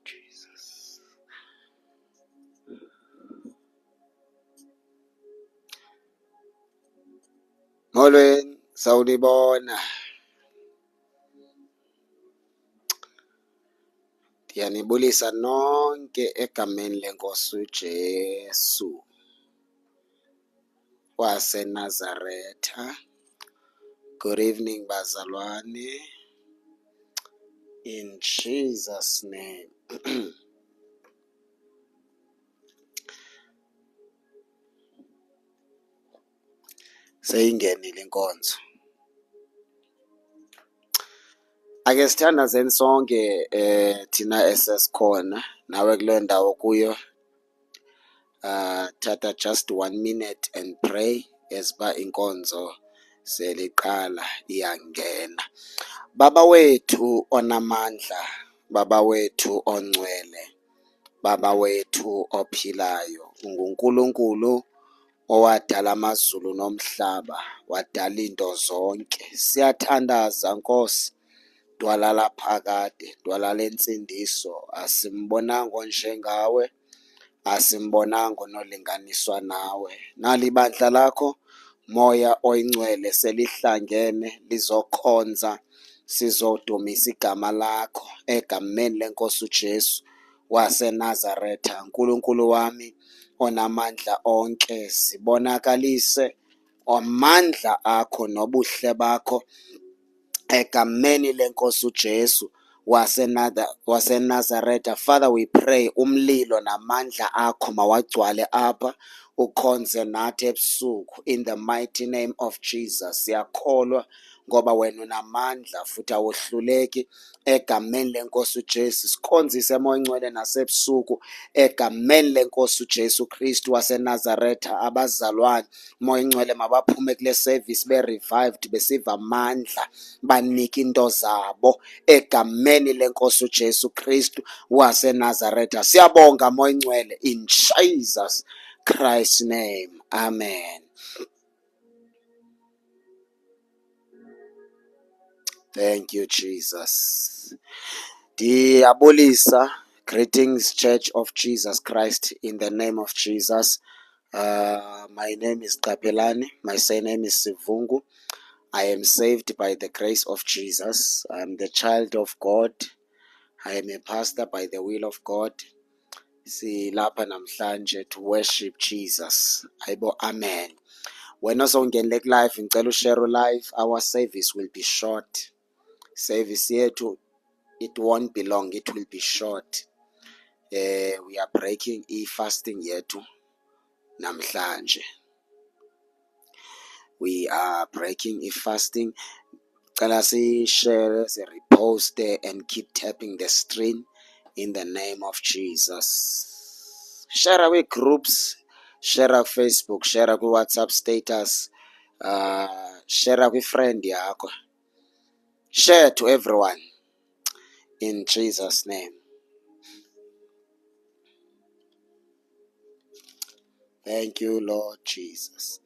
Jesus. Molweni, sawulibona. Ndiyanibulisa nonke egameni lenkosi uJesu waseNazaretha. Good evening, bazalwane. In Jesus' name. Seyingenile inkonzo. Ake sithandazeni sonke thina esesikhona nawe kule ndawo kuyo. Thatha just 1 minute and pray as ba inkonzo seliqala iyangena. Baba wethu onamandla, Baba wethu ongcwele, Baba wethu ophilayo, unguNkulunkulu owadala amazulu nomhlaba, wadala into zonke. Siyathandaza Nkosi, dwala laphakade, dwala lensindiso. Asimbonanga njengawe, asimbonanga onolinganiswa nawe. Nali bandla lakho, Moya oyingcwele selihlangene lizokhonza, sizodumisa igama lakho egameni lenkosi uJesu waseNazaretha. Nkulunkulu wami onamandla onke, sibonakalise amandla akho nobuhle bakho egameni lenkosi uJesu waseNazaretha. Father, we pray umlilo namandla akho mawagcwale apha ukhonze nathi ebusuku in the mighty name of Jesus. Siyakholwa ngoba wena unamandla futhi awohluleki egameni lenkosi uJesu. Sikhonzise Moya Oyingcwele nasebusuku egameni lenkosi uJesu Kristu waseNazaretha. Abazalwane Moya Oyingcwele mabaphume kule service be-revived, besiva amandla, banike into zabo egameni lenkosi uJesu Kristu waseNazaretha. Siyabonga Moya Oyingcwele in Jesus Christ's name. Amen. Thank you, Jesus. Diabolisa. Greetings, Church of Jesus Christ, in the name of Jesus. My name is Kapelani. My surname is Sivungu. I am saved by the grace of Jesus. I am the child of God. I am a pastor by the will of God. Silapha namhlanje to worship Jesus. Ayibo, amen. Wena osongenele live ngicela ushare live. Our service will be short. Service yethu, it won't be long, it will be short. We are breaking fasting yethu namhlanje. We are breaking fasting. Cela share, repost and keep tapping the screen in the name of Jesus. Share our groups, share our Facebook, share our WhatsApp status, share our friend yakho. Share to everyone in Jesus' name. Thank you, Lord Jesus.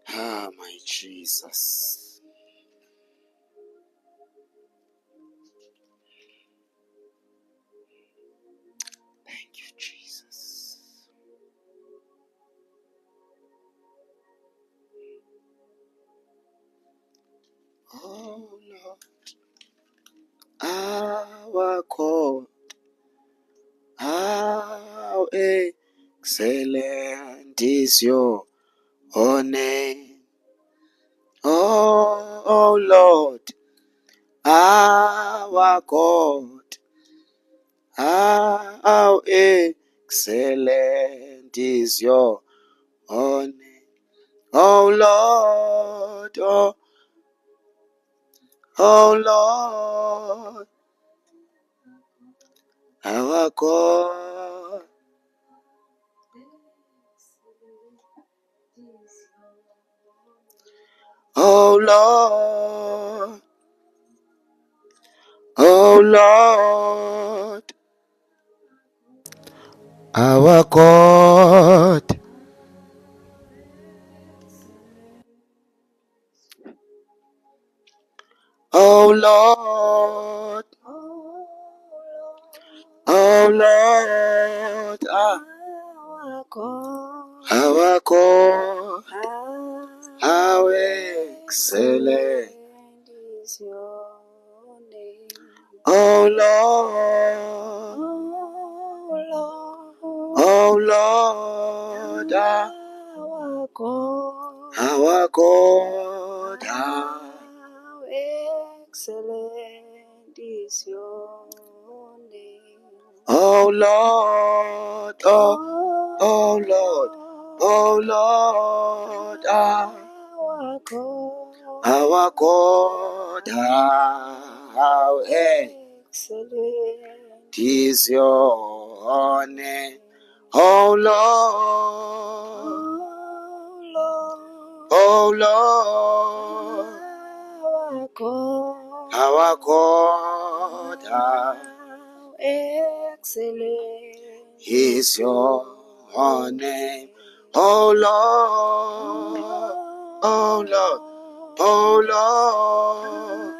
Ah, my Jesus. Thank you, Jesus. Oh, Lord. Our God. How excellent is your name. Oh, Lord. Our God. How How excellent is your name, oh Lord, oh Lord, our God. Oh Lord, oh Lord, our God. Oh Lord, oh Lord, our God. How excellent is your name, oh Lord, oh Lord, our God, our God. How excellent is your name, oh Lord, oh Lord, oh Lord, our God, how excellent is your name, oh Lord, oh Lord, our God, how excellent is your name, oh Lord, oh Lord, oh Lord,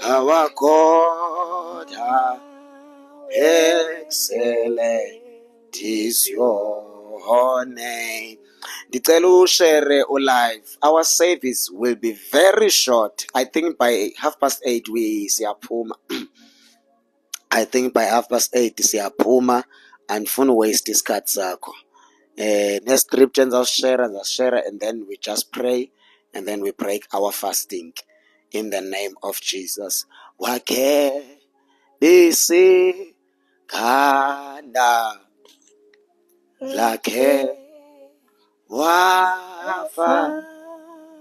our God, how excellent is your name. Ndicela ushare ulive. Our service will be very short. I think by 8:30 we siyaphuma. I think by 8:30 siyaphuma andifuni waste isikhathi sakho. Ne-scripture ndizashare and then we just pray and then we break our fasting in the name of Jesus. Wakhe bisikhanda lakhe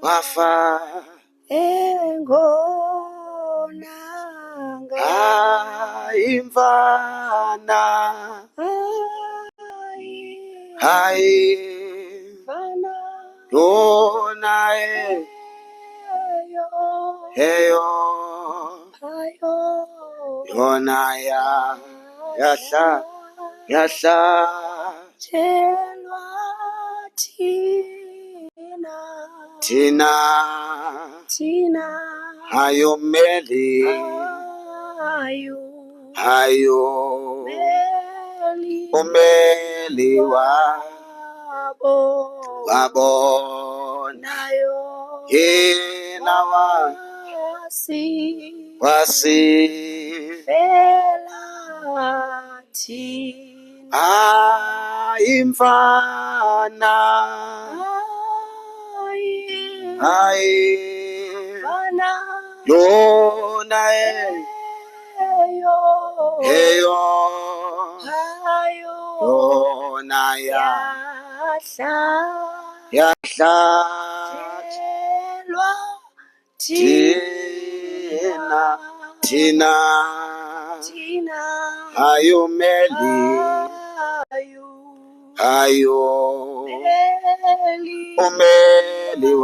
wafa engonanga imfana hayi yona heyo yona yahla thina ayomeli umeli wabonayo yena wasifela thina imfana yona heyo yona yahla thina ayomeli umeli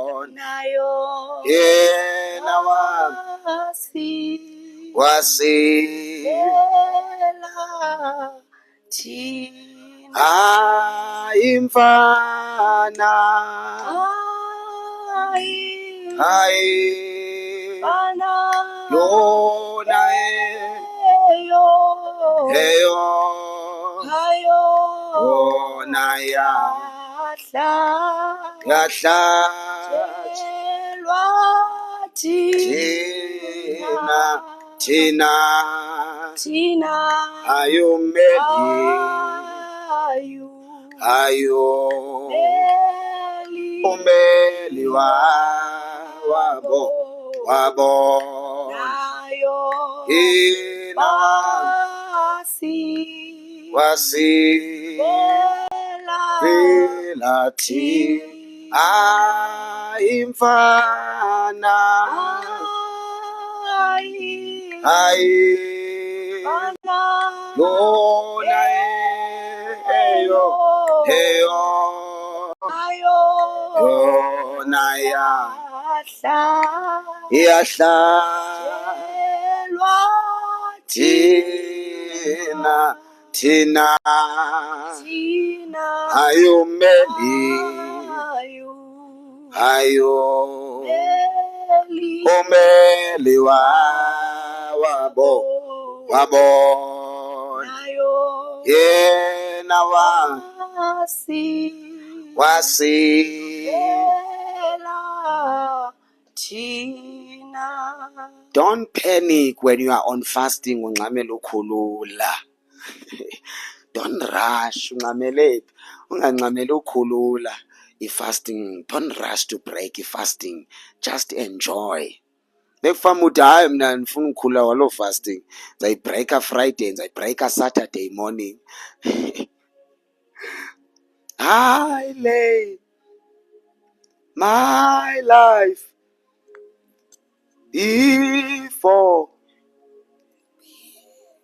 wabonayo yena wasifela thina imfana yona heyo yona yahla thina ayomeli umeli wabonayo yena wasivela thina imfana lona eyo yona yahlaselwa thina ayumeli umeli wabona yena wasivela thina. Don't panic when you are on fasting ungxamela ukhulula. Don't rush ungxamele ungangxameli ukhulula i-fasting. Don't rush to break i-fasting. Just enjoy. Bekufama uthi hayi mna ndifuna ukukhulula waloo fasting ndizayibhreyikha Friday ndizayibhreyikha Saturday morning. I lay my life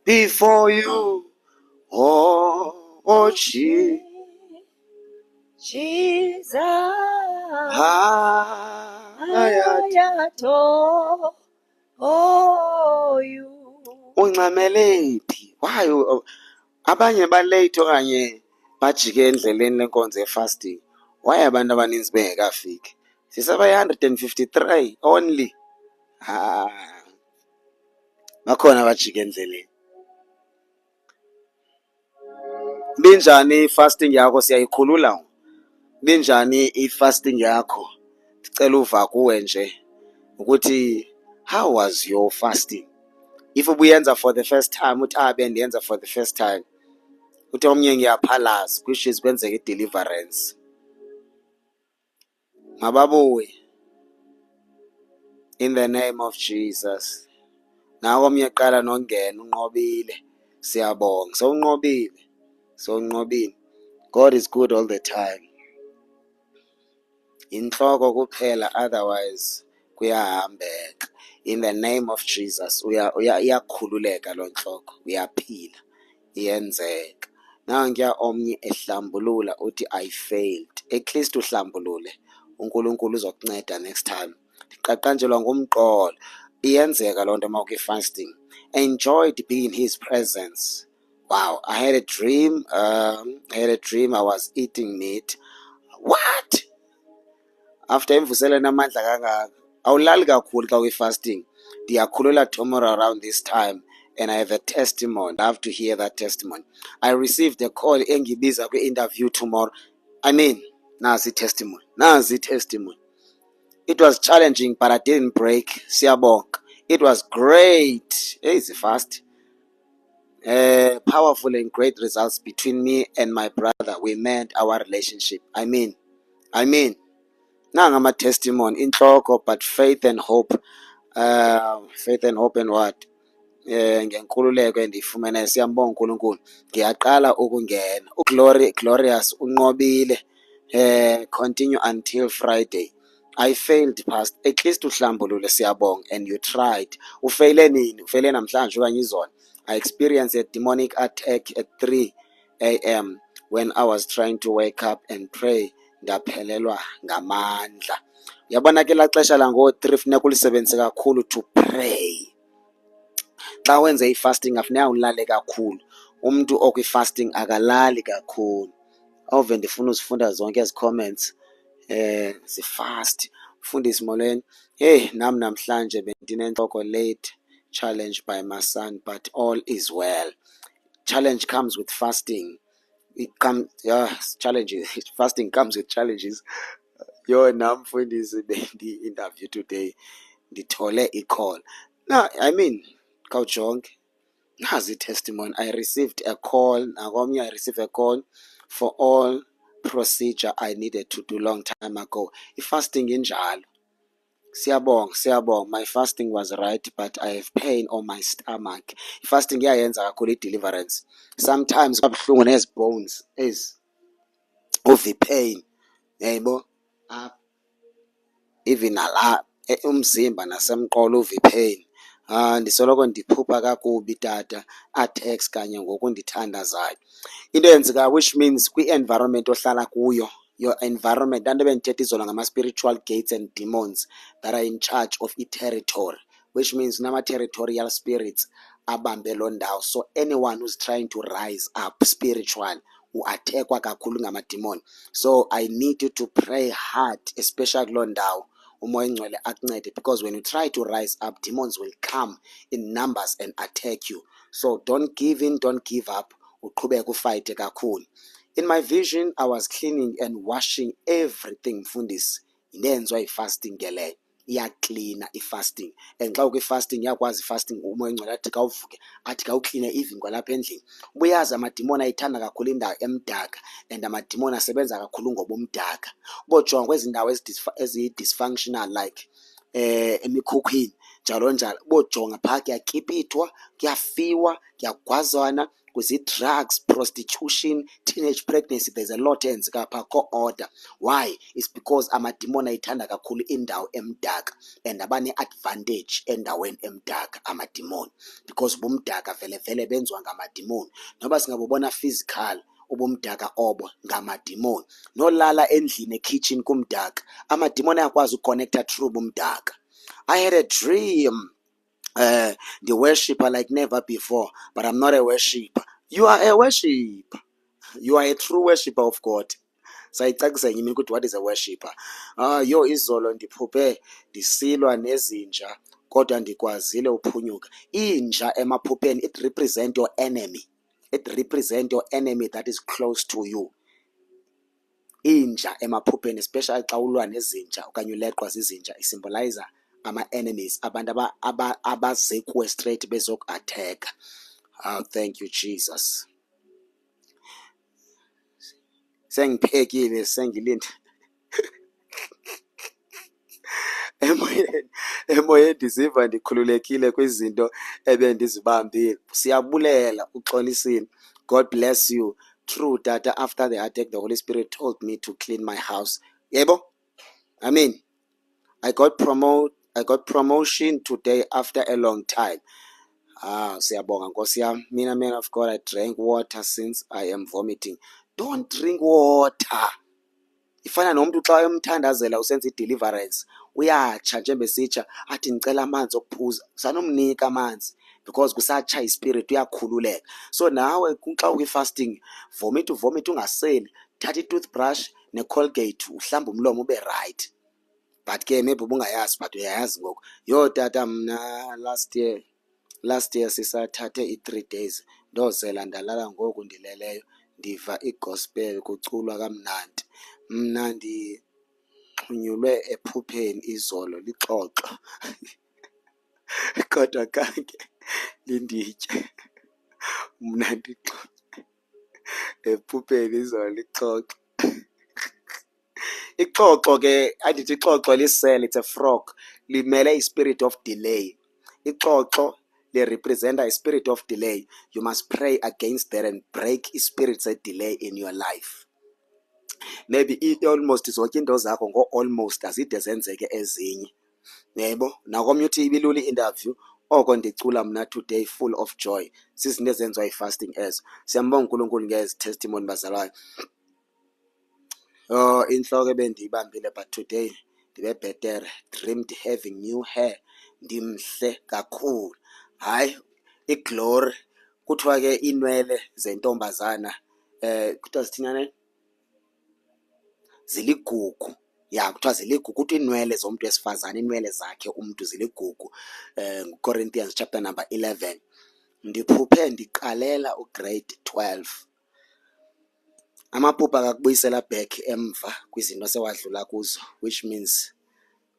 before you, oh Jesus. Ungxamele phi? Why abanye balate okanye bajike endleleni lenkonzo ye-fasting? Why abantu abaninzi bengekafiki? Sisabayi-153 only. Bakhona abajike endleleni. Binjani i-fasting yakho? Siyayikhulula. Binjani i-fasting yakho? Ndicela uva kuwe nje ukuthi how was your fasting? If ubuyenza for the first time uthi bendiyenza for the first time, uthi omnye ngiyaphalaza which is kwenzeka i-deliverance. Mababuye in the name of Jesus. Nawe omnye qala nongena unqobile. Siyabonga. Sowunqobile. God is good all the time. Inhloko kuphela otherwise kuyahambeka. In the name of Jesus iyakhululeka lo nhloko, uyaphila, iyenzeka. Nankuya omnye ehlambulula uthi I failed. At least uhlambulule. uNkulunkulu uzokunceda next time. Ndiqaqanjelwa ngumqolo. Iyenzeka loo nto uma ukwi-fasting. Enjoyed being in his presence. Wow, I had a dream. I was eating meat. What? After imvuselelo amandla kangaka awulali kakhulu xa uyi-fasting. Ndiyakhulula tomorrow around this time and I have a testimony. I have to hear that testimony. I received a call engibiza kwi-interview tomorrow. Nazi testimony. It was challenging but I didn't break. Siyabonga. It was great. Easy fast. Powerful and great results between me and my brother. We mend our relationship. I mean. Nanga ama-testimony inhloko but faith and hope and what? Ngenkululeko endiyifumeneyo siyambonga uNkulunkulu. Ngiyaqala ukungena. Glorious unqobile. Continue until Friday. I failed past. At least uhlambulule siyabonga and you tried. Ufeyile nini? Ufeyile namhlanje okanye izolo? I experienced a demonic attack at 3 a.m. when I was trying to wake up and pray. Ndaphelelwa ngamandla. Uyabona ke la xesha lango-3 funeka ulisebenzise kakhulu to pray. Xa wenze i-fasting afuneka ulale kakhulu. Umntu okwi-fasting akalali kakhulu. Ove ndifuna uzifunda zonke ezi comments. Zifast. Mfundisi molweni. Nam namhlanje bendinentloko late. Challenged by my son but all is well. Challenge comes with fasting. Challenges. Fasting comes with challenges. Nam mfundisi bendi-interview today ndithole i-call. Kawujonge nazi testimony. I received a call. Nakomnye I received a call for all procedure I needed to do long time ago. I-fasting injalo. Siyabonga. My fasting was right, but I have pain on my stomach. Fasting iyayenza kakhulu i-deliverance. Sometimes kabuhlungu bones uve pain, yabo, even ala umzimba nasemqolo uve pain. Ndisoloko ndiphupha kakubi tata, attacks kanye ngokundithandazayo. Into eyenzeka, which means kwi-environment ohlala kuyo, your environment, laa nto bendithetha izolo ngama-spiritual gates and demons that are in charge of i-territory, which means kunama-territorial spirits abambe loo ndawo. So anyone who's trying to rise up spiritual uathekwa kakhulu ngamadimoni. So I need you to pray hard, especially kuloo ndawo umoya ingcwele akuncede, because when you try to rise up, demons will come in numbers and attack you. So don't give in, don't give up, uqhubeke ufayite kakhulu. In my vision, I was cleaning and washing everything, mfundisi. Yinto eyenziwa yi-fasting ke leyo, iyaklina i-fasting. And xa ukwi-fasting iyakwazi i-fasting umoya ingcwele athi kawuvuke athi kawukline even kwalapha endlini. Ubuyazi amadimoni ayithanda kakhulu indawo emdaka, and amadimoni asebenza kakhulu ngobumdaka. Bojonga kwezi ndawo ezi-dysfunctional like emikhukhwini njalo njalo, bojonga phaa kuyakipithwa, kuyafiwa, kuyagwazwana, kwizi-drugs, prostitution, teenage pregnancy. There's a lot eyenzeka phaa ko-order. Why? It's because amadimoni ayithanda kakhulu indawo emdaka, and abane-advantage endaweni emdaka amadimoni, because ubumdaka vele vele benziwa ngamadimoni. Noba singabubona physical ubumdaka obo ngamadimoni. Nolala endlini ekitchen kumdaka, amadimoni ayakwazi uconnecta through ubumdaka. I had a dream, the worshiper like never before, but I'm not a worshiper. You are a worshiper. You are a true worshiper of God. Sayicacisa enye imini ukuthi what is a worshiper. Yo izolo ndiphuphe ndisilwa nezinja, kodwa ndikwazile uphunyuka. Inja emaphupheni, it represent your enemy. It represent your enemy that is close to you. Inja emaphupheni, especially xa ulwa nezinja okanye uleqwa zizinja, isymbolizer ama-enemies, abantu abaze kuwe straight bezoku-attack. Thank you Jesus. Sengiphekile, sengilinde emoyeni ndiziva ndikhululekile kwizinto ebendizibambile. Siyabulela uxolisile. God bless you. True tata, after the attack the Holy Spirit told me to clean my house. Yebo? I mean, I got promotion today after a long time. Siyabonga Nkosi yami. Mina, man of God, I drank water since I am vomiting. Don't drink water. Ifana nomuntu xa emthandazela usenza i-deliverance, uyatsha nje besitsha athi ngicela amanzi okuphuza, sanomnika amanzi because kusatsha ispirit, uyakhululeka. So nawe xa ukwi-fasting, vomit ungaseli, thatha i-toothbrush ne-Colgate uhlamba umlomo ube right. But ke maybe ubungayazi, but uyayazi ngoku. Yo tata, mna last year sisathathe i-3 days ndozela ndalala, ngoku ndileleyo ndiva igospel kuculwa kamnandi. Mna ndixhunyulwe ephupheni izolo lixoxo kodwa khange linditye. Mna ndixoxe ephupheni izolo lixoxo. Ixoxo ke andithi ixoxo lisel, it's a frog, limele i-spirit of delay. Ixoxo representa i-spirit of delay. You must pray against that and break i-spirits of delay in your life. Maybe almost zonke into zakho ngo-almost azide zenzeke ezinye. Yebo, nakomnye uthi ibilula i-interview, oko ndicula mna today full of joy. Sizinto ezenziwa i-fasting ezo. Siyambonga uNkulunkulu ngezi testimony bazalwane. Inhloko ebendiyibambile, but today ndibe bhetere. Dreamed having new hair. Ndimhle kakhulu. Hayi, iglory. Kuthiwa ke inwele zentombazana kuthiwa zithina ziligugu. Ya, kuthiwa ziligugu. Kuthi inwele zomuntu wesifazane, inwele zakhe umuntu ziligugu. Corinthians chapter number 11. Ndiphuphe ndiqalela ugrade 12. Amaphupha akakubuyisela back emva kwizinto sewadlula kuzo, which means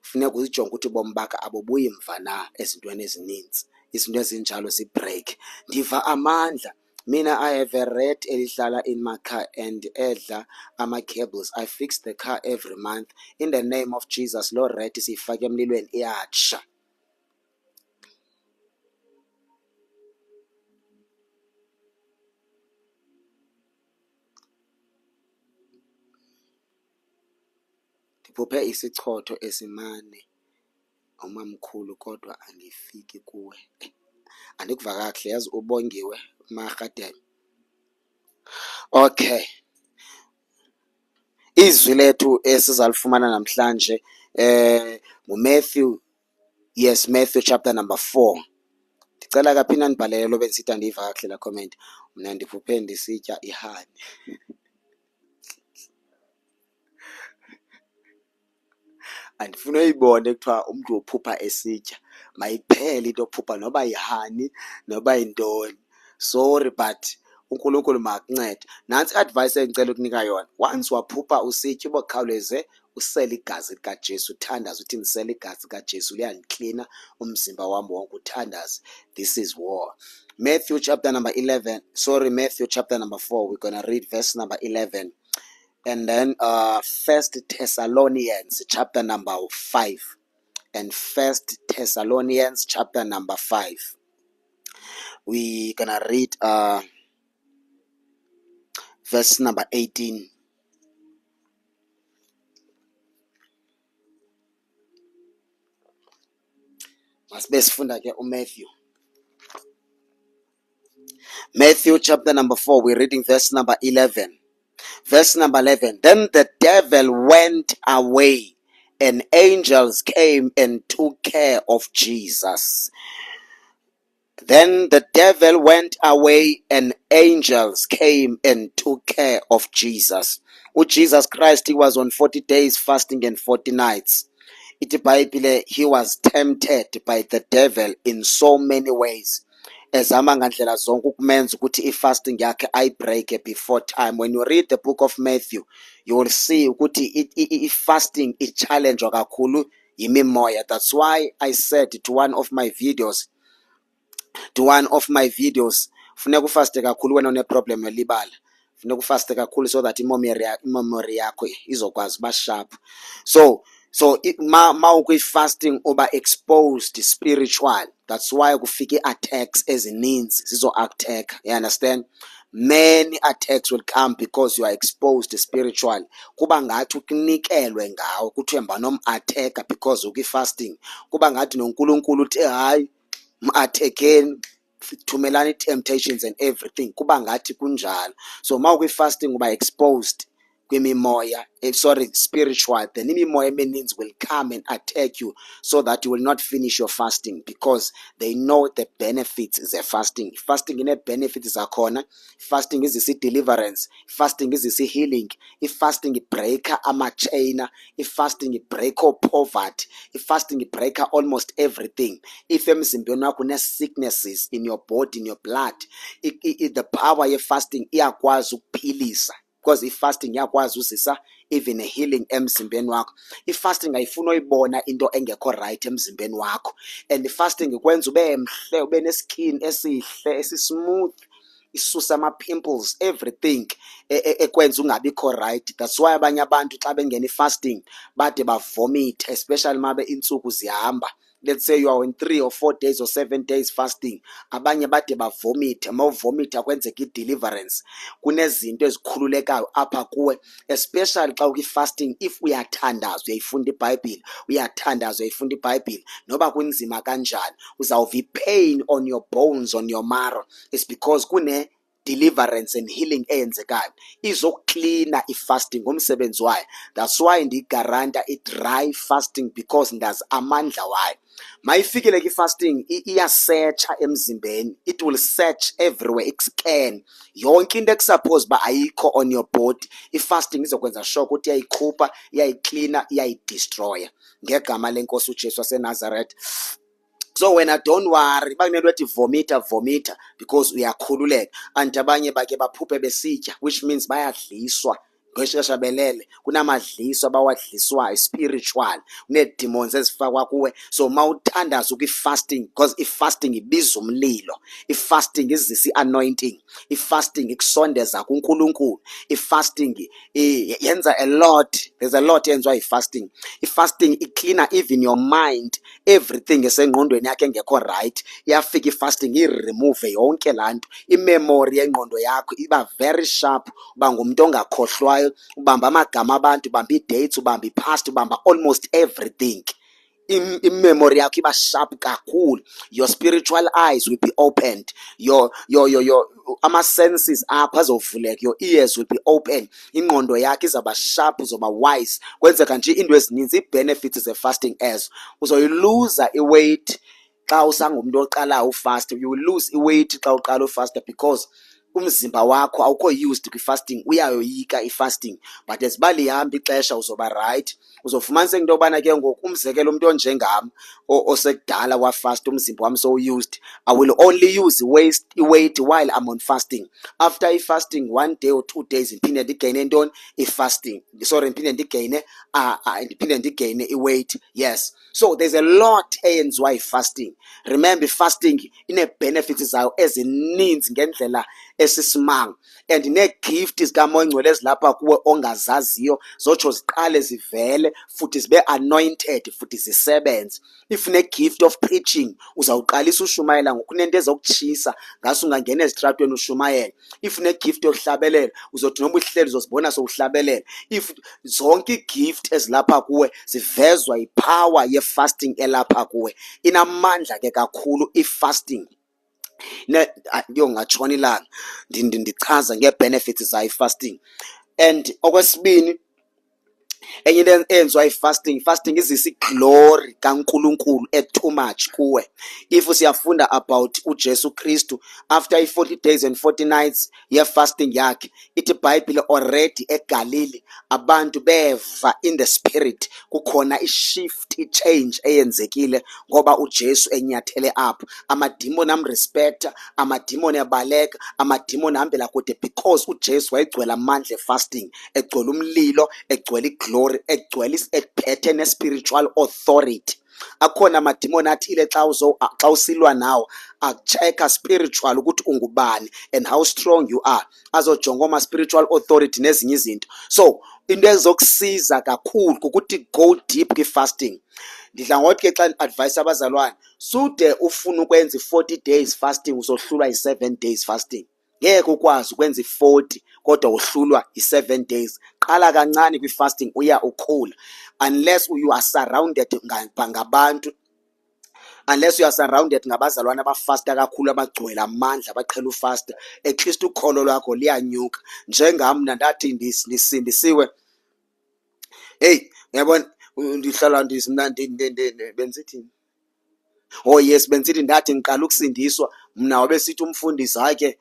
funeka uzijonge ukuthi ubomi bakho abubuyi mva na ezintweni ezininzi. Izinto ezinjalo zibreak. Ndiva amandla Mina I have a rat elihlala in my car and edla ama-cables. I fix the car every month. In the name of Jesus, lo rat siyifake emlilweni iyatsha. Ndiphuphe isichotho esimane umamkhulu kodwa angifiki kuwe. Andikuva kakuhle yazi ubongiwe Marhadebe. Okay. Izwi lethu esizalifumana namhlanje nguMatthew, yes, Matthew chapter number 4. Ndicela kaphinda ndibhalele lo benisithi andiyiva kakuhle la comment. Mna ndiphuphe ndisitya ihani. Andifuna uyibone kuthiwa umntu ophupha esitya. Mayiphele into ophupha noba yihani noba yintoni. Sorry but uNkulunkulu makuncede. Nantsi advice engicela ukunika yona. Once waphupha usitya ubokhawuleze usele igazi likaJesu, uthandaze uthi ndisele igazi likaJesu liyandiklina umzimba wami wonke, uthandaze. This is war. Matthew chapter number 11. Sorry, Matthew chapter number 4. We're going to read verse number 11. And then 1 Thessalonians chapter number 5. And 1 Thessalonians chapter number 5. We're going to read verse number 18. Masibe sifunda ke uMatthew. Matthew chapter number 4, we're reading verse number 11. Verse number 11. Then the devil went away, and angels came and took care of Jesus. Then the devil went away, and angels came and took care of Jesus. Jesus Christ, he was on 40 days fasting and 40 nights. Bible, he was tempted by the devil in so many ways. Ezama ngandlela zonke ukumenza ukuthi ifasting yakhe ayibreak before time. When you read the book of Matthew, you will see ukuthi ifasting i-challenge kakhulu yimimoya. That's why I said to one of my videos, funeka ufaste kakhulu wena une-problem yolibala. Funeka ufaste kakhulu so that i-memory yakho izokwazi uba sharp. So ma ukwi-fasting uba exposed spiritual. That's why kufika attacks ezininzi zizo-attack. You understand? Many attacks will come because you are exposed spiritual. Kuba ngathi ukunikelwe ngawo kuthiwe mbanom-attacka because ukwi-fasting. Kuba ngathi noNkulunkulu uthi hayi m-attackeni, thumelana i-temptations and everything. Kuba ngathi kunjalo. So ma ukwi-fasting uba exposed kwimimoya, spiritual, then imimoya emininzi will come and attack you so that you will not finish your fasting because they know the benefits is a fasting. Fasting ine-benefits zakhona. Fasting izisa i-deliverance. Fasting izisa i-healing. Fasting ibreaka ama-chaina. Fasting ibreaka poverty. Fasting ibreaka almost everything. If emzimbeni wakho une-sicknesses in your body, in your blood, the power ye-fasting iyakwazi ukuphilisa. Because ifasting iyakwazi usisa even a healing emzimbeni wakho. Ifasting ayifuna uyibona into engekho right emzimbeni wakho. And ifasting ikwenza ube mhle, ube neskin esihle, esismooth, isusa ama-pimples, everything ekwenza ungabikho right. That's why abanye abantu xa bengena ifasting bade bavomit, especially mabe insuku zihamba. Let's say you are in 3 or 4 days or 7 days fasting. Abanye bade bavomit, mawuvomita kwenzeka i-deliverance. Kunezinto ezikhululekayo apha kuwe, especially xa ukwi-fasting. If uyathandaza uyayifunda iBhayibhile, uyathandaza uyayifunda iBhayibhile, noba kunzima kanjani uzawuva i-pain on your bones, on your marrow. It's because kune deliverance and healing eyenzekayo. Izoklina ifasting ngomsebenzi wayo. That's why ndigaranta i-dry fasting because ndazi amandla wayo. Mayifikile ki-fasting iyasearcha emzimbeni. It will search everywhere, ikuscan yonke into ekusuppose ba ayikho on your body. I-fasting izokwenza sure ukuthi iyayikhupha, iyayiklina, iyayidestroya ngegama lenkosi uJesu waseNazareth. So wena don't worry, bakunento ethi vomita because uyakhululeka. And abanye bake baphuphe besitya, which means bayadliswa ngexesha belele kunamadliso abawadliswayo spiritual, kuneedemons ezifakwa kuwe. So mawuthandaza ukwi-fasting, because i-fasting ibiza umlilo, i-fasting izisa i-anointing, i-fasting ikusondeza kuNkulunkulu, i-fasting yenza a lot. There's a lot yenziwa yi-fasting. I-fasting icleaner even your mind, everything esengqondweni yakho engekho right, iyafika i-fasting iremove yonke laa nto. Imemory yengqondo yakho iba very sharp, uba ngumntu ongakhohlwayo, ubamba amagama abantu, ubamba ii-dates, ubamba i-past, ubamba almost everything. Imemory yakho iba sharp kakhulu. Your spiritual eyes will be opened, your ama-senses akho azovuleka, your ears will be open, ingqondo yakho izawuba sharp, uzoba wise. Kwenzeka nje into ezininzi. Ii-benefits ze-fasting ezo, uzoyiluza i-weight xa usangumntu oqalayo ufasta. You will lose i-weight xa uqala ufasta, because umzimba wakho awukho used kwi-fasting, uyayoyika i-fasting. But as uba lihamba ixesha uzoba right. Uzofumaniseka into yobana ke ngoku, umzekelo umntu onjengam osekudala wafasta, umzimba wam so-used, I will only use i-weight while I'm on fasting. After i-fasting 1 day or 2 days ndiphinde ndigeyine ntoni? I-fasting. Sorry, ndiphinde ndigeyine i-weight. Yes. So there's a lot eyenziwa yi-fasting. Remember, fasting ine-benefits zayo ezininzi ngendlela esisimanga, and nee-gift zikamoya Oyingcwele ezilapha kuwe ongazaziyo zotsho ziqale zivele, futhi zibe anointed, futhi zisebenze. If ne-gift of preaching, uzawuqalisa ushumayela ngoku, kunento ezokutshisa ngase ungangena ezitratweni ushumayela. If ne-gift yokuhlabelela, uzothi noma uhleli uzozibona sowuhlabelela. If zonke ii-gift ezilapha kuwe zivezwa yipower ye-fasting elapha kuwe. Inamandla ke kakhulu i-fasting. Ngatshona ilanga ndichaza ngee-benefits zayo i-fasting. And okwesibini, enye into eyenziwa yi-fasting, fasting izisa iglory kaNkulunkulu too much kuwe. If siyafunda about uJesu Kristu, after i-40 days and 40 nights ye-fasting yakhe, ithi iBhayibhile already eGalili abantu beva in the spirit, kukhona i-shift, i-change eyenzekile ngoba uJesu enyathele apho. Amadimoni amrespektha, amadimoni ebaleka, amadimoni ahambela kude, because uJesu wayegcwele amandla e-fasting, egcwele umlilo, egcwele iglory, egcwele ephethe ne-spiritual authority. Akhona amadimoni athile xa usilwa nawo achecka spiritual ukuthi ungubani and how strong you are, azojonga oma-spiritual authority nezinye izinto. So into ezokusiza kakhulu kukuthi go deep kwi-fasting. Ndidla ngothi ke xa ndi-advise abazalwane, sude ufuna ukwenza i-40 days fasting uzohlulwa yi-7 days fasting. Ngeke ukwazi ukwenza i-40 kodwa uhlulwa yi-7 days. Qala kancane kwi-fasting uya ukhula, unless you are surrounded ngabantu, unless you are surrounded ngabazalwane abafasta kakhulu, abagcwele amandla, abaqhela ufasta, at least ukholo lwakho liyanyuka. Njengam nandathi ndisindisiwe, hey, yabona ndihlala benzithini? Oh yes, bensithi ndathi ngiqala ukusindiswa, mna wabesithi umfundisi ke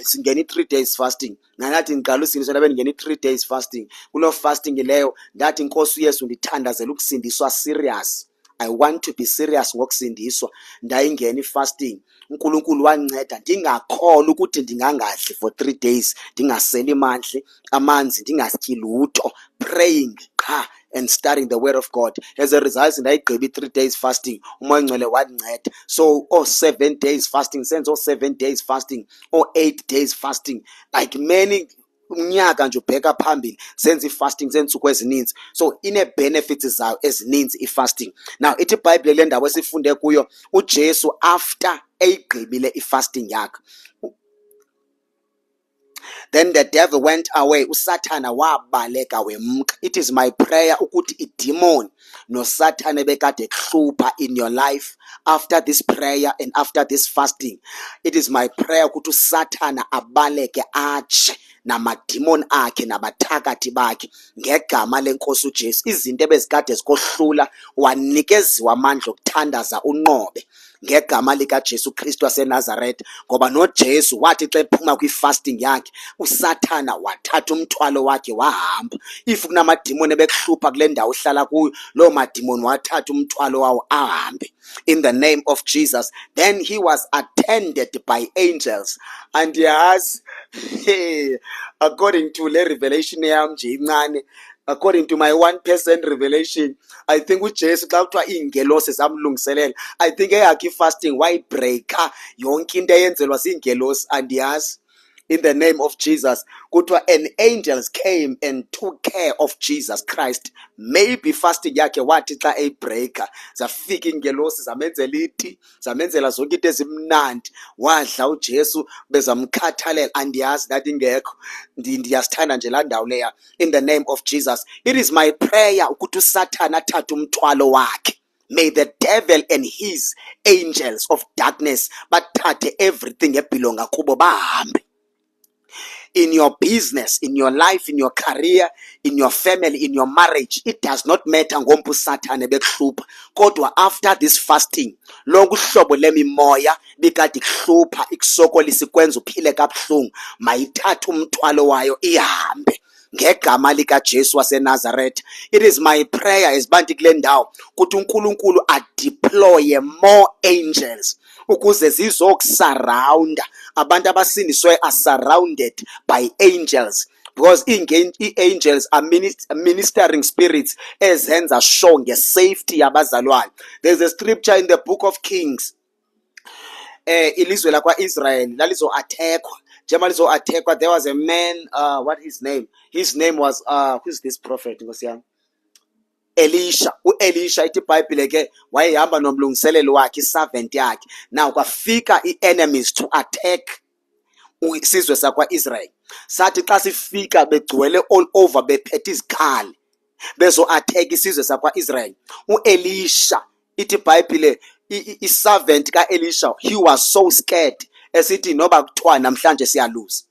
singena i-3 days fasting. Nanathi ngiqala usindiswa ndabe ndingena i-3 days fasting. Kulo fasting leyo ndathi Nkosi uYesu ndithandazela ukusindiswa serious. I want to be serious ngokusindiswa. Ndayingena i-fasting. uNkulunkulu wanceda ndingakholwa ukuthi ndingangadli for 3 days, ndingaseli amanzi, ndingasityi lutho, praying qha and studying the word of God. As a result, ndayigqiba i-3 days fasting. uMoya Oyingcwele wanceda. So 7 days fasting, senze 7 days fasting, 8 days fasting, like many unyaka nje ubheka phambili senze i-fasting zentsuku ezininzi. So ine-benefits zayo ezininzi i-fasting. Now ithi iBhayibhile le ndawo esifunde kuyo, uJesu after eyigqibile i-fasting yakhe, then the devil went away, uSathana wabaleka wemka. It is my prayer ukuthi idemon noSathana bekade kuhlupha in your life, after this prayer and after this fasting, it is my prayer ukuthi uSathana abaleke atshe namadimoni akhe nabathakathi bakhe ngegama lenkosi uJesu. Izinto ebezikade zikohlula wanikeziwa amandla okuthandaza unqobe. ngegama likaJesu Kristu waseNazaretha. Ngoba noJesu wathi xa ephuma kwi-fasting yakhe, uSathana wathatha umthwalo wakhe wahamba. If kunamadimoni ebekuhlupha kule ndawo uhlala kuyo, loo madimoni wathatha umthwalo wawo ahambe. In the name of Jesus. Then he was attended by angels. And yes, according to le revelation yam nje incane, according to my 1% revelation, I think uJesu xa kuthiwa iingelosi zamlungiselela, I think eyakhe ifasting wayibreaka yonke into eyenzelwa ziingelosi. Andiyazi. In the name of Jesus, kuthiwa and angels came and took care of Jesus Christ. Maybe fasting yakhe wathi xa eyibreaka zafika iingelosi zamenzela iti, zamenzela zonke into ezimnandi, wadla uJesu bezamkhathalela. Andiyazi nathi ingekho, ndiyasithanda nje laa ndawo leya. In the name of Jesus, it is my prayer ukuthi uSathana athathe umthwalo wakhe. May the devil and his angels of darkness bathathe everything ebelonga kubo bahambe. In your business, in your life, in your career, in your family, in your marriage, it does not matter ngomphi uSathane bekuhlupha. Kodwa after this fasting, lonke uhlobo lemimoya bikade kuhlupha ikusokolisa ikwenza uphile kabuhlungu, mayithathe umthwalo wayo ihambe ngegama likaJesu waseNazaretha. It is my prayer esibanti kule ndawo ukuthi uNkulunkulu adeploye more angels ukuze zizokusurrounda. Abantu abasindiswe are surrounded by angels, because angels are ministering spirits ezenza sure ngesafety yabazalwane. There's a scripture in the book of Kings, ilizwe lakwa-Israel lalizo-attackwa. Njengoba lizo-attackwa, there was a man, what his name? His name was, who's this prophet? Elisha. U-Elisha ithi iBhayibhile ke wayehamba nomlungiselelo wakhe, iservant yakhe. Now kwafika i-enemies to attack isizwe sakwa-Israel. Sathi xa sifika begcwele all over bephethe izikhali bezo-attack isizwe sakwa-Israel. U-Elisha ithi iBhayibhile i-servant ka-Elisha, he was so scared, esithi noba kuthiwa namhlanje siyaluza,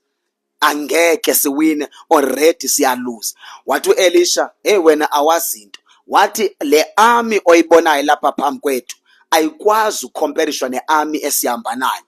angeke siwine, already siyaluza. Wathi u-Elisha, hey wena awazinto, wathi le army oyibonayo lapha phambi kwethu ayikwazi ukomparishwa ne-army esihamba nayo.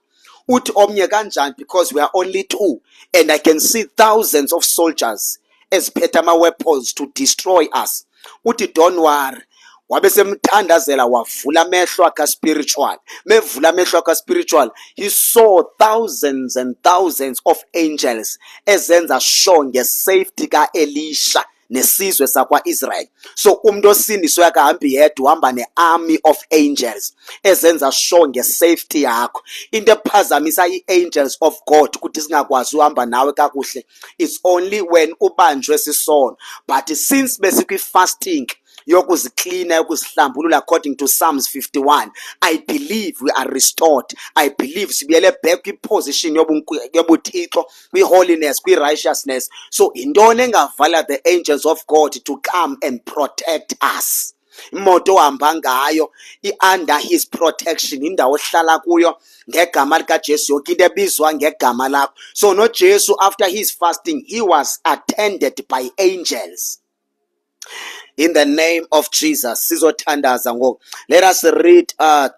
Uthi omnye kanjani, because we are only two and I can see thousands of soldiers eziphethe ama-weapons to destroy us. Uthi don't worry. Wabe semthandazela wavula amehlo akhe spiritual. Mevula amehlo akhe spiritual, he saw thousands and thousands of angels ezenza sure ngesafety ka-Elisha nesizwe sakwa-Israel. So umuntu osindiswe akahambi yedwa, uhamba ne-army of angels ezenza sure ngesafety yakho. Into ephazamisa i-angels of God ukuthi singakwazi uhamba nawe kakuhle, it's only when ubanjwe sisono. But since besikwi-fasting yokuziklina, yokuzihlambulula, according to Psalms 51, I believe we are restored. I believe sibuyele back kwi-position yobuthixo, kwi-holiness, kwi-righteousness. So intoni engavala the angels of God to come and protect us? Imoto ohamba ngayo i-under his protection, indawo ohlala kuyo ngegama likaJesu, yonke into ebizwa ngegama lakho. So noJesu after his fasting, he was attended by angels. In the name of Jesus, sizothandaza ngoku. Let us read 1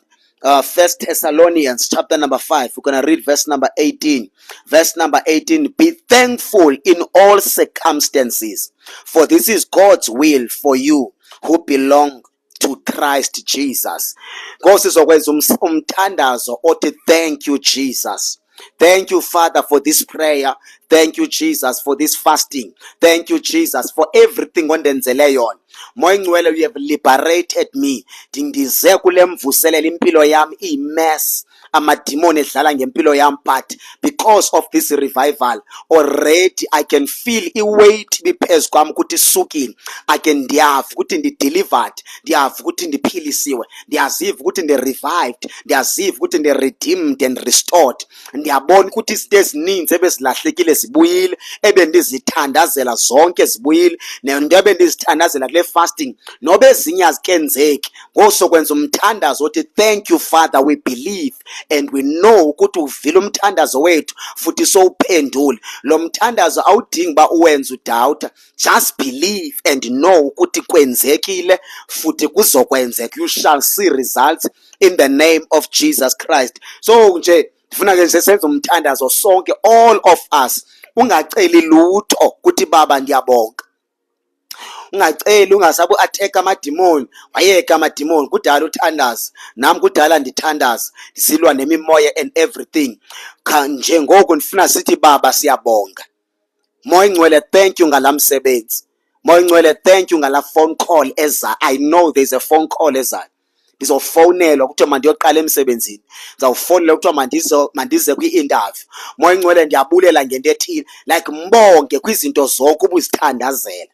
Thessalonians chapter number 5. We're going to read verse number 18. Verse number 18, be thankful in all circumstances, for this is God's will for you who belong to Christ Jesus. Nkosi sizokwenza umthandazo othi thank you Jesus. Thank you, Father, for this prayer. Thank you, Jesus, for this fasting. Thank you, Jesus, for everything ondenzele yona. Moya Ngcwele, you have liberated me. Ndindize kule mvuselelo impilo yami iyi-mess. Amadimoni edlala ngempilo yami, but because of this revival already I can feel i-weight biphezu kwami ukuthi isukile. I can ndiyazi ukuthi ndi-delivered, ndiyazi ukuthi ndiphilisiwe, ndiyaziva ukuthi ndi-revived, ndiyaziva ukuthi ndi-redeemed and restored. Ndiyabona ukuthi izinto ezininzi ebezilahlekile zibuyile, ebendizithandazela zonke zibuyile, nento ebendizithandazela kule fasting nobe ezinye azikenzeki. Ngosokwenza umthandazo othi thank you Father, we believe and we know ukuthi uvile umthandazo wethu futhi sowuphendule. Lo mthandazo awudingi ba uwenze udoubt, just believe and know ukuthi kwenzekile futhi kuzokwenzeka. You shall see results in the name of Jesus Christ. So nje ndifuna ke senze umthandazo sonke, all of us, ungaceli lutho ukuthi baba ndiyabonga. Ungaceli ungasabu attack amadimoni, wayeka amadimoni, kudala uthandaza, nami kudala ndithandaza, ndisilwa nemimoya and everything. Njengoko ndifuna sithi baba siyabonga. Moya Ngcwele, thank you ngala msebenzi. Moya Ngcwele, thank you ngala phone call eza. I know there's a phone call ezayo. Ndizofonelwa kuthiwa mandiyoqala emsebenzini, ndizawufonelwa kuthiwa mandize kwi-interview. Moya Ngcwele, ndiyabulela ngento ethile, like mbonge kwizinto zonke ubuzithandazela.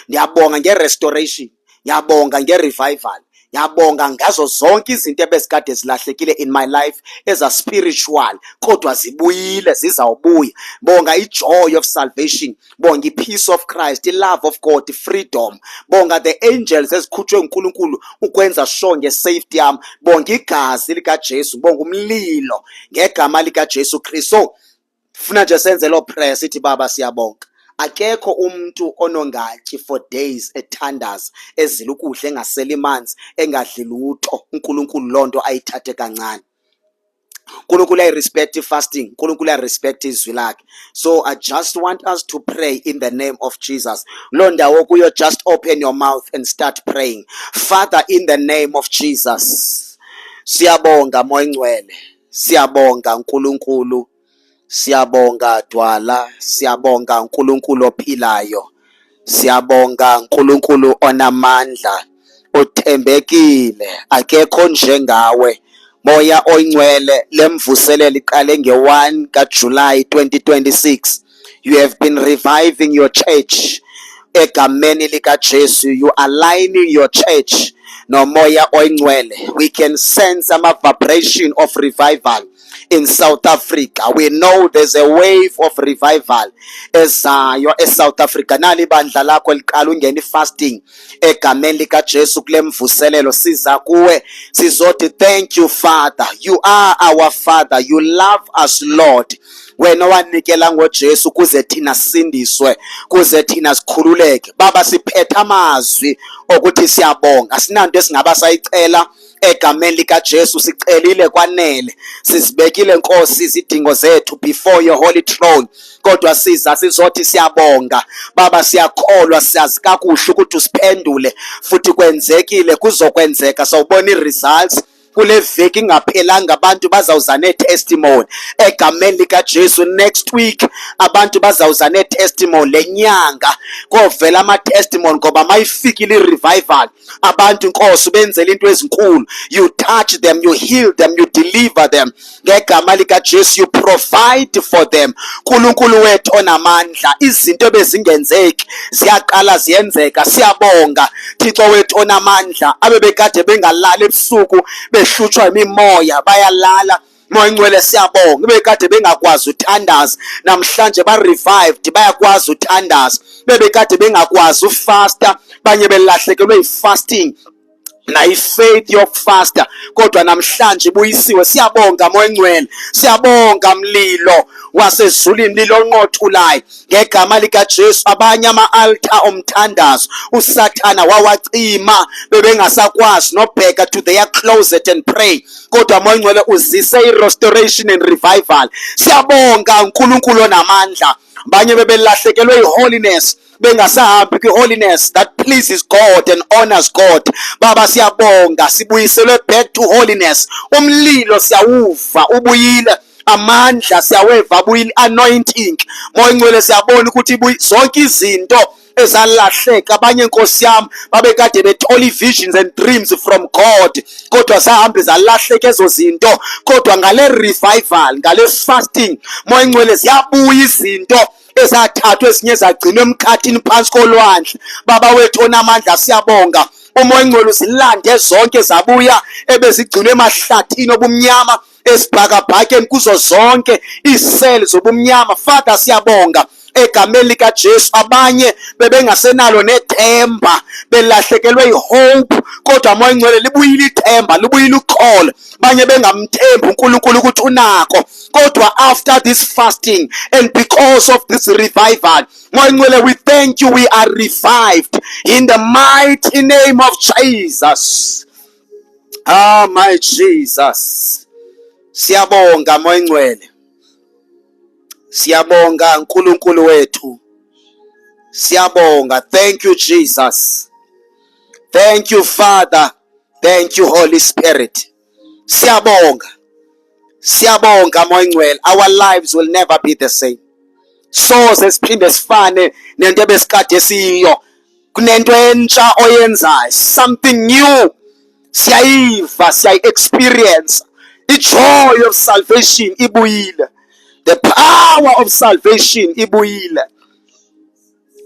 Ndiyabonga nge-restoration, ngiyabonga nge-revival, ngiyabonga ngazo zonke izinto ebezikade zilahlekile in my life eza-spiritual, kodwa zibuyile, zizawubuya. Bonga i-joy of salvation, bonga i-peace of Christ, i-love of God, freedom. Bonga the angels ezikhutshwe nguNkulunkulu ukwenza sure nge-safety yami. Bonga igazi likaJesu, bonga umlilo ngegama likaJesu Kristu. So funa nje senze lo prayer sithi baba siyabonga. Akekho umuntu onongatyi for days ethandaza, ezila ukuhle, engaseli amanzi, engadli lutho. uNkulunkulu lonto ayithathe kancane. uNkulunkulu ayirespect fasting, uNkulunkulu ayirespect izwi lakhe. So I just want us to pray in the name of Jesus. Lo ndawo kuyo, just open your mouth and start praying. Father, in the name of Jesus, siyabonga Moya Ngcwele, siyabonga uNkulunkulu, siyabonga Dwala, siyabonga uNkulunkulu ophilayo, siyabonga uNkulunkulu onamandla, uthembekile, akekho njengawe. Moya Oyingcwele, lemvuselelo iqale nge-1 kaJuly 2026. You have been reviving your church. Egameni likaJesu, you aligning your church. No Moya Oyingcwele, we can sense some vibration of revival in South Africa. We know there's a wave of revival ezayo eSouth Africa. Nali bandla lakho liqala ungena fasting egameni likaJesu kule mvuselelo, siza kuwe sizothi thank you Father, you are our Father, you love us Lord. Wena wanikela ngoJesu kuze thina sindiswe, kuze thina sikhululeke. Baba, siphethe amazwi okuthi siyabonga, sinanto esingaba sayicela egameni likaJesu, sicelile kwanele, sizibekile Nkosi izidingo zethu before your holy throne, kodwa siza sizothi siyabonga. Baba, siyakholwa, siyazi kakuhle ukuthi usiphendule futhi kwenzekile, kuzokwenzeka. Sawubona i-results kule veki ingaphelanga, abantu bazawuza ne-testimony egameni likaJesu. Next week abantu bazawuza ne-testimony, lenyanga kovela ama-testimony, ngoba mayifikile i-revival abantu Nkosi benzela into ezinkulu. You touch them, you heal them, you deliver them ngegama likaJesu, you provide for them. Nkulunkulu wethu onamandla, izinto bezingenzeki ziyaqala ziyenzeka. Siyabonga Thixo wethu onamandla, abebekade bengalala ebusuku behlutshwa imimoya bayalala. Moya Ngcwele, siyabonga, bebekade bengakwazi uthandaza namhlanje ba-revived, bayakwazi uthandaza. Bebekade bengakwazi ufasta, banye belahlekelwe yi-fasting nayi-faith yokufasta, kodwa namhlanje buyisiwe. Siyabonga Moya Ngcwele, siyabonga mlilo wasezulwini, mlilo onqothulayo ngegama likaJesu. Abanye ama-altar omthandazo uSathana wawacima, bebengasakwazi nobheka to their closet and pray, kodwa Moya Ngcwele uzise i-restoration and revival. Siyabonga uNkulunkulu onamandla, banye bebelahlekelwe yi-holiness, bengasahambi kwi-holiness that pleases God and honors God. Baba, siyabonga, sibuyiselwe back to holiness. Umlilo siyawuva ubuyile, amandla siyaweva abuyile, anointing. Moya Ngcwele, siyabona ukuthi zonke izinto ezalahleka, abanye Nkosi yami babekade bethola visions and dreams from God, kodwa zahambe zalahleka ezo zinto, kodwa ngale revival, ngale fasting, Moya Ngcwele, ziyabuya izinto ezathathwa ezinye zagcinwa emkhathini phansi kolwandle. Baba wethu onamandla, siyabonga. Umoya Ngcwele uzilande zonke zabuya ebezigcinwe emahlathini obumnyama, esibhakabhakeni, kuzo zonke iiseli zobumnyama. Father, siyabonga egameni likaJesu. Abanye bebengasenalo nethemba, belahlekelwe yi-hope, kodwa Moya Ngcwele, libuyile ithemba, libuyile ukholo. Banye bengamthembi uNkulunkulu ukuthi unako, kodwa after this fasting and because of this revival, Moya Ngcwele, we thank you, we are revived in the mighty name of Jesus. Ah, my Jesus. Siyabonga moya ngcwele. Siyabonga uNkulunkulu wethu. Siyabonga. Thank you, Jesus. Thank you, Father. Thank you, Holy Spirit. Siyabonga. Siyabonga moya ngcwele. Our lives will never be the same. Soze siphinde sifane nento ebesikade siyo. Kunento entsha oyenzayo. Something new. Siyayiva, siyayi-experience. I-joy of salvation ibuyile. The power of salvation ibuyile.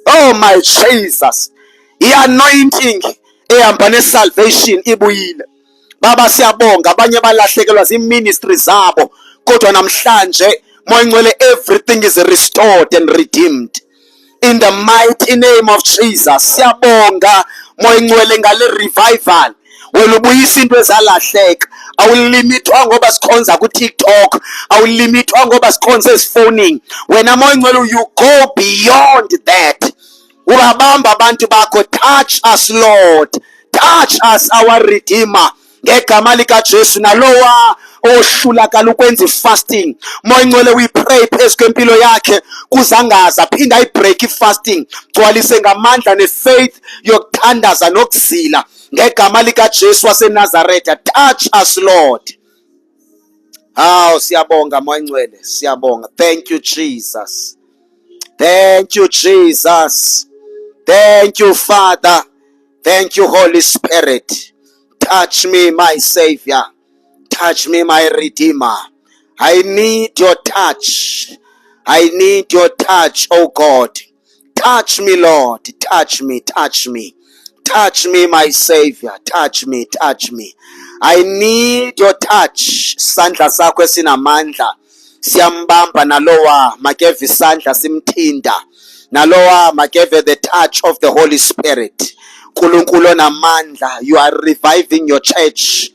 Oh my Jesus. I-anointing ehamba ne-salvation ibuyile. Baba siyabonga, abanye balahlekelwa zii-ministry zabo, kodwa namhlanje moya ngcwele, everything is restored and redeemed. In the mighty name of Jesus. Siyabonga moya ngcwele ngale revival. Wena ubuyisa into ezalahleka. Awulimitwa ngoba sikhonza ku-TikTok, awulimitwa ngoba sikhonza ezifowunini. Wena moya ngcwele, you go beyond that. Ubabamba abantu bakho. Touch us, Lord. Touch us, our Redeemer. Ngegama likaJesu, nalowa ohlulakala ukwenza ifasting, moya ngcwele, we pray phezu kwempilo yakhe kuzangaza aphinda ayibreak ifasting, gcwalise ngamandla nefaith yokuthandaza nokuzila ngegama likaJesu waseNazaretha. Touch us, Lord. Hawu siyabonga moya ngcwele, siyabonga. Thank you, Jesus. Thank you, Jesus. Thank you, Father. Thank you, Holy Spirit. Touch me, my Savior. Touch me, my Redeemer. I need your touch. I need your touch, oh God. Touch me, Lord. Touch me, touch me. Touch me, my Savior. Touch me, touch me. I need your touch. Sandla sakho esinamandla siyambamba nalowa, makeve isandla simthinda. Nalowa makeve the touch of the Holy Spirit. Nkulunkulu onamandla, you are reviving your church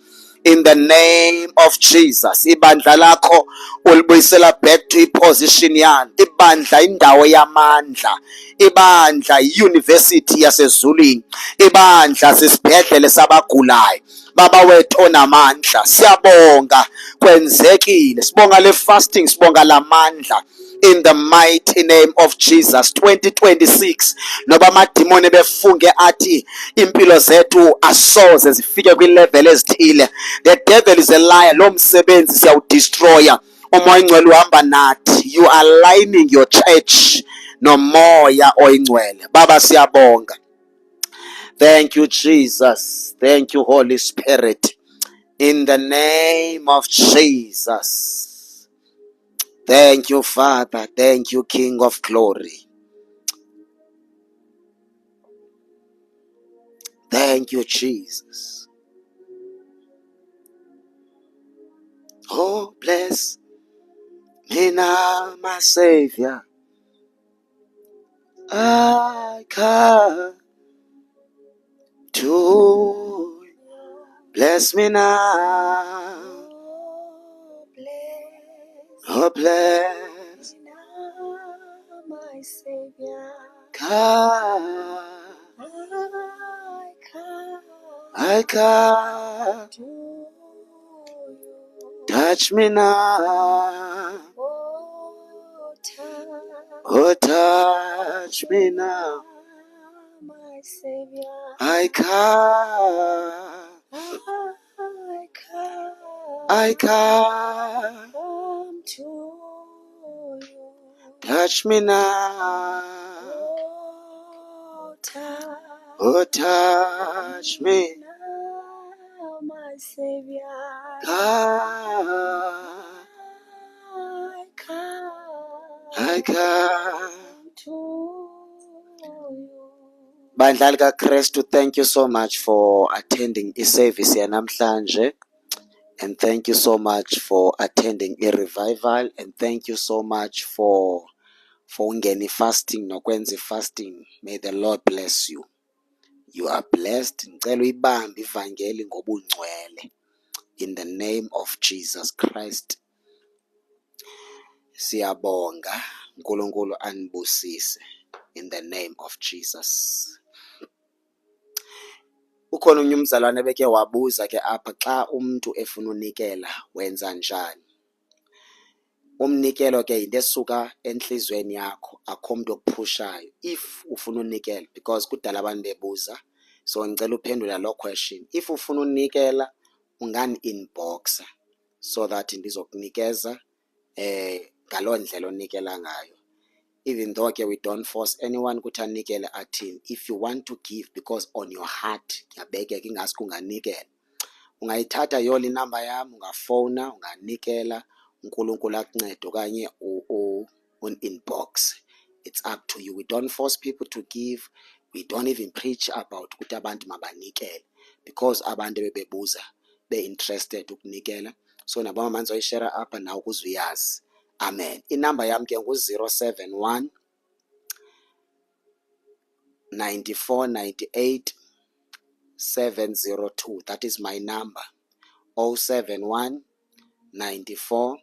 in the name of Jesus. Ibandla lakho ulibuyisela back to iposition yalo. Ibandla indawo yamandla. Ibandla iuniversity yasezulwini. Ibandla sisibhedlele sabagulayo. Baba wethu onamandla, siyabonga kwenzekile. Sibonga le fasting, sibonga lamandla. In the mighty name of Jesus. 2026 noba amadimoni befunge athi impilo zethu asoze zifike kwilevel ezithile, the devil is a liar. Lo msebenzi siyawudestroya. Umoya oyingcwele uhamba nathi. You are aligning your church nomoya oyingcwele. Baba siyabonga. Thank you, Jesus. Thank you, Holy Spirit. In the name of Jesus. Thank you, Father. Thank you, King of Glory. Thank you, Jesus. Oh, bless me now, my Savior. I come to you. Bless me now. Oh, bless me now, my Savior. come. I come to you. touch me now. Oh, touch me now. my Savior. I come to you. touch me now. Oh, touch me now, my Savior. I come to you. Bandla likaKristu, thank you so much for attending i-service yanamhlanje, and thank you so much for attending i-revival, and thank you so much for ungena fasting nokwenza fasting. May the Lord bless you. You are blessed. Ngicela uyibambe ivangeli ngobungcwele in the name of Jesus Christ. Siyabonga, uNkulunkulu anibusise in the name of Jesus. Ukhona unye umzalwane beke wabuza ke apha, xa umuntu efuna unikela wenza njani? Umnikelo ke yinto esuka entliziyweni yakho, akho mntu okuphushayo. If ufuna unikela, because kudala abantu bebuza, so ngicela uphendula loo question. If ufuna unikela ungani-inboxa so that ndizokunikeza ngaloo ndlela onikela ngayo. Even though ke we don't force anyone ukuthi anikele athini. If you want to give because on your heart kuyabekeka ingaske unganikela, ungayithatha yona inamba yam, ungafowuna, unganikela, uNkulunkulu akuncede, okanye un-inbox. It's up to you. We don't force people to give. We don't even preach about ukuthi abantu mabanikele, because abantu bebebuza be-interested ukunikela. So nabo mama ndizoyishare apha nawe ukuze uyazi. Amen. Inamba yam ke ngu-071 94 98 702. That is my number. 071 94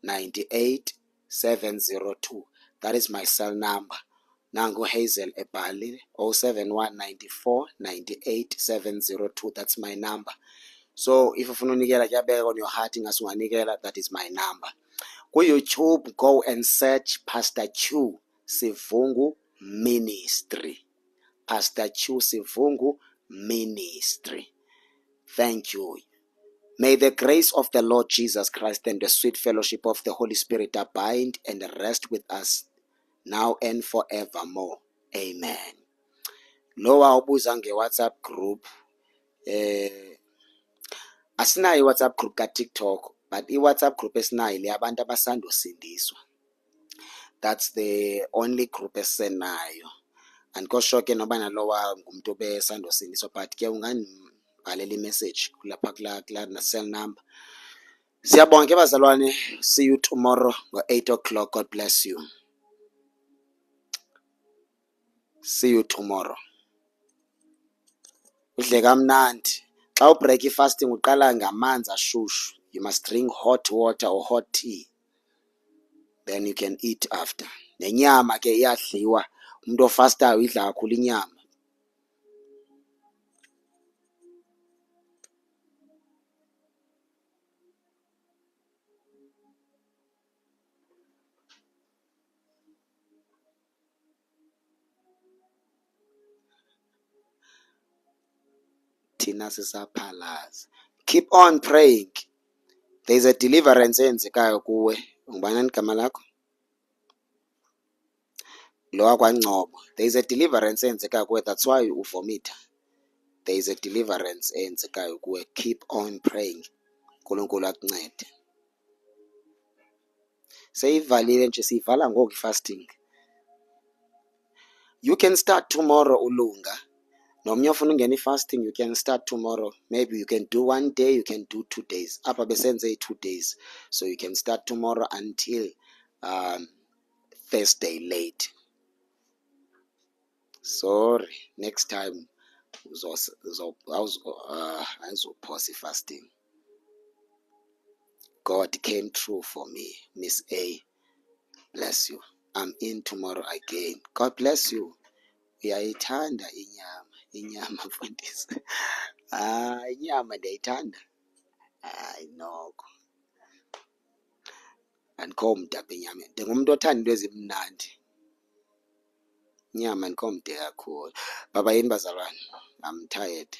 98 702. That is my cell number. Nangu Hazel ebhalile 071 94 98 702. That's my number. So if ufuna unikela kuyabeka on your heart ingase unganikela, that is my number. Ku-YouTube, go and search Pastor Q Sivungu Ministry. Pastor Q Sivungu Ministry. Thank you. May the grace of the Lord Jesus Christ and the sweet fellowship of the Holy Spirit abide and rest with us now and forevermore. Amen. Lowa ubuza nge-WhatsApp group. Asinayo i-WhatsApp group ka-TikTok, but i-WhatsApp group esinayo le abantu abasandosindiswa. That's the only group esinayo. Andikosho ke noba nalowa ngumuntu obesandosindiswa, but ke ungandibhalela i-message lapha kula cell number. Siyabonga ke bazalwane. See you tomorrow ngo-8 o'clock. God bless you. See you tomorrow. Udle kamnandi. Xa ubreak i-fasting uqala ngamanzi ashushu. You must drink hot water or hot tea. Then you can eat after. Nenyama ke iyadliwa. Umuntu ofastayo idla kakhulu inyama. Thina sisaphalaza. Keep on praying. There is a deliverance eyenzekayo kuwe. Ungubani igama lakho? Lowa kwaNgcobo. There is a deliverance eyenzekayo kuwe. That's why you vomit. There is a deliverance eyenzekayo kuwe. Keep on praying. uNkulunkulu akuncede. Seyivalile nje, siyivala ngoku i-fasting. You can start tomorrow ulunga. Nomnye ofuna ungena i-fasting, you can start tomorrow. Maybe you can do 1 day, you can do 2 days. Apha besenze 2 days. So you can start tomorrow until Thursday late. Sorry, next time pause fasting. God came through for me. Miss A, bless you. I'm in tomorrow again. God bless you. Uyayithanda inyama mfundisi. Inyama ndiyayithanda. Noko. Andikho mde apha enyameni. Ndingumuntu othanda into ezimnandi. Inyama andikho mde kakhulu. Bye bye bazalwane. I'm tired.